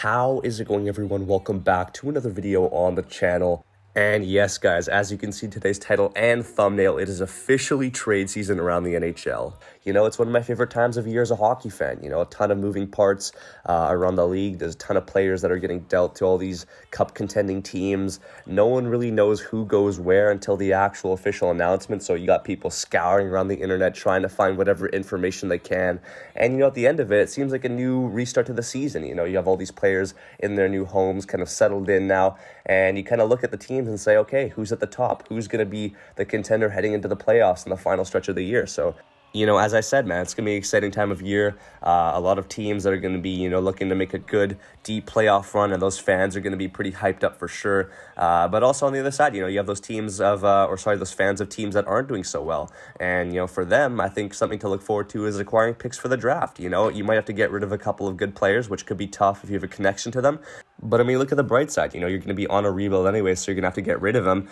How is it going, everyone? Welcome back to another video on the channel. And yes, guys, as you can see in today's title and thumbnail, it is officially trade season around the NHL. You know, it's one of my favorite times of year as a hockey fan. You know, a ton of moving parts around the league. There's a ton of players that are getting dealt to all these cup contending teams. No one really knows who goes where until the actual official announcement. So you got people scouring around the internet trying to find whatever information they can. And, you know, at the end of it, it seems like a new restart to the season. You know, you have all these players in their new homes kind of settled in now. And you kind of look at the teams and say, okay, who's at the top? Who's going to be the contender heading into the playoffs in the final stretch of the year? So, you know, as I said, man, it's going to be an exciting time of year. A lot of teams that are going to be, you know, looking to make a good, deep playoff run, and those fans are going to be pretty hyped up for sure. But also on the other side, you know, you have those teams of, those fans of teams that aren't doing so well. And, you know, for them, I think something to look forward to is acquiring picks for the draft. You know, you might have to get rid of a couple of good players, which could be tough if you have a connection to them. But, I mean, look at the bright side. You know, you're going to be on a rebuild anyway, so you're going to have to get rid of them.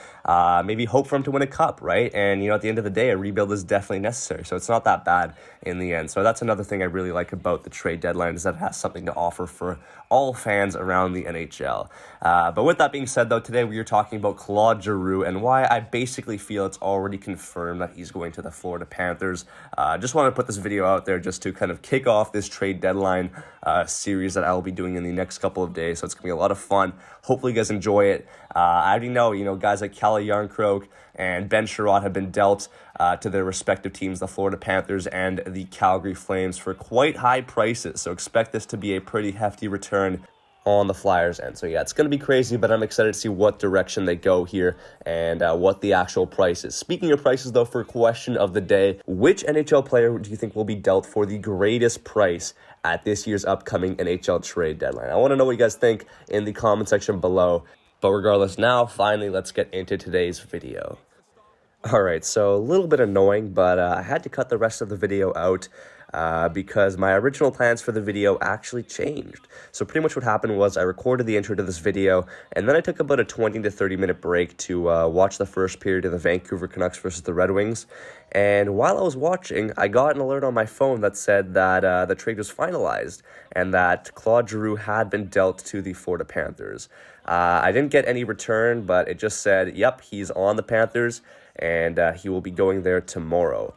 Maybe hope for them to win a cup, right? And, you know, at the end of the day, a rebuild is definitely necessary. So it's not that bad in the end. So that's another thing I really like about the trade deadline, is that it has something to offer for all fans around the NHL. But with that being said, though, today we are talking about Claude Giroux and why I basically feel it's already confirmed that he's going to the Florida Panthers. Just want to put this video out there just to kind of kick off this trade deadline series that I will be doing in the next couple of days. So it's going to be a lot of fun. Hopefully you guys enjoy it. I already know, you know, guys like Calle Jarnkrok and Ben Sherratt have been dealt to their respective teams, the Florida Panthers and the Calgary Flames, for quite high prices. So expect this to be a pretty hefty return on the Flyers end. So yeah, it's going to be crazy, but I'm excited to see what direction they go here and what the actual price is. Speaking of prices, though, for question of the day, which NHL player do you think will be dealt for the greatest price at this year's upcoming NHL trade deadline? I want to know what you guys think in the comment section below. But regardless, now, finally, let's get into today's video. All right, so a little bit annoying, but I had to cut the rest of the video out because my original plans for the video actually changed. So pretty much what happened was I recorded the intro to this video, and then I took about a 20 to 30 minute break to watch the first period of the Vancouver Canucks versus the Red Wings. And while I was watching, I got an alert on my phone that said that the trade was finalized and that Claude Giroux had been dealt to the Florida Panthers. I didn't get any return, but it just said, yep, he's on the Panthers, and he will be going there tomorrow.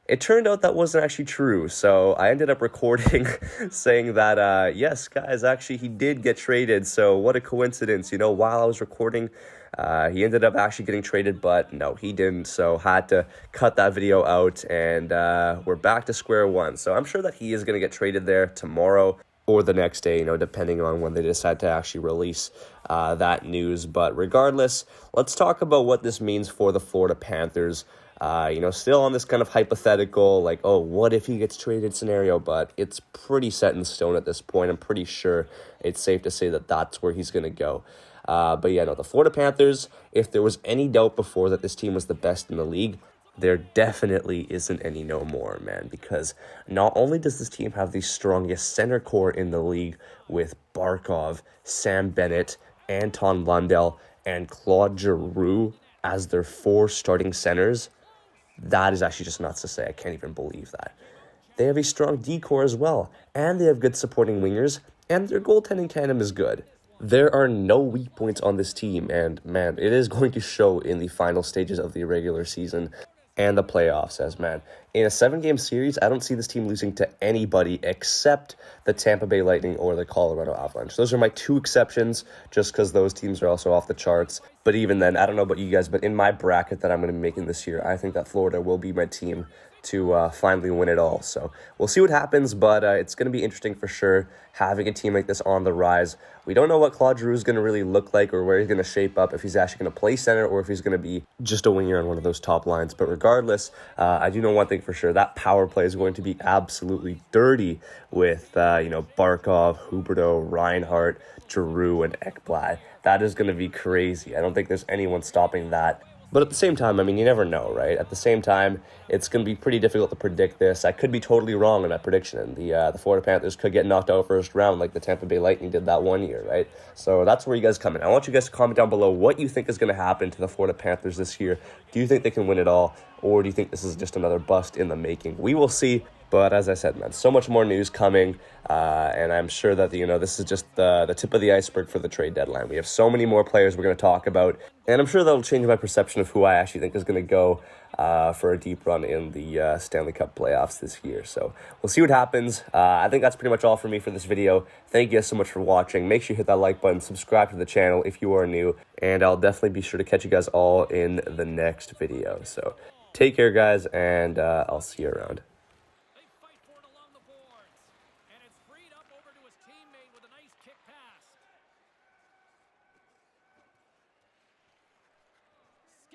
It turned out that wasn't actually true, so I ended up recording saying that, yes, guys, actually, he did get traded, so what a coincidence. You know, while I was recording, he ended up actually getting traded, but no, he didn't, so had to cut that video out, and we're back to square one. So I'm sure that he is going to get traded there tomorrow or the next day, you know, depending on when they decide to actually release that news. But regardless, let's talk about what this means for the Florida Panthers. You know, still on this kind of hypothetical, like, oh, what if he gets traded scenario, but it's pretty set in stone at this point. I'm pretty sure it's safe to say that that's where he's going to go. But yeah, no, the Florida Panthers, if there was any doubt before that this team was the best in the league, there definitely isn't any no more, man, because not only does this team have the strongest center core in the league with Barkov, Sam Bennett, Anton Lundell, and Claude Giroux as their 4 starting centers. That is actually just nuts to say. I can't even believe that. They have a strong D-core as well, and they have good supporting wingers, and their goaltending tandem is good. There are no weak points on this team, and man, it is going to show in the final stages of the regular season and the playoffs, as man. In a 7-game series, I don't see this team losing to anybody except the Tampa Bay Lightning or the Colorado Avalanche. Those are my 2 exceptions, just because those teams are also off the charts. But even then, I don't know about you guys, but in my bracket that I'm going to be making this year, I think that Florida will be my team to finally win it all. So we'll see what happens, but it's going to be interesting for sure, having a team like this on the rise. We don't know what Claude Giroux is going to really look like or where he's going to shape up, if he's actually going to play center or if he's going to be just a winger on one of those top lines. But regardless, I do know one thing for sure, that power play is going to be absolutely dirty with, you know, Barkov, Huberdeau, Reinhart, Giroux, and Ekblad. That is going to be crazy. I don't think there's anyone stopping that. But at the same time, I mean, you never know, right? At the same time, it's going to be pretty difficult to predict this. I could be totally wrong in that prediction. And the Florida Panthers could get knocked out first round like the Tampa Bay Lightning did that one year, right? So that's where you guys come in. I want you guys to comment down below what you think is going to happen to the Florida Panthers this year. Do you think they can win it all? Or do you think this is just another bust in the making? We will see. But as I said, man, so much more news coming, and I'm sure that, this is just the tip of the iceberg for the trade deadline. We have so many more players we're going to talk about, and I'm sure that'll change my perception of who I actually think is going to go for a deep run in the Stanley Cup playoffs this year. So we'll see what happens. I think that's pretty much all for me for this video. Thank you guys so much for watching. Make sure you hit that like button, subscribe to the channel if you are new, and I'll definitely be sure to catch you guys all in the next video. So take care, guys, and I'll see you around. They fight for it along the boards. And it's freed up over to his teammate with a nice kick pass.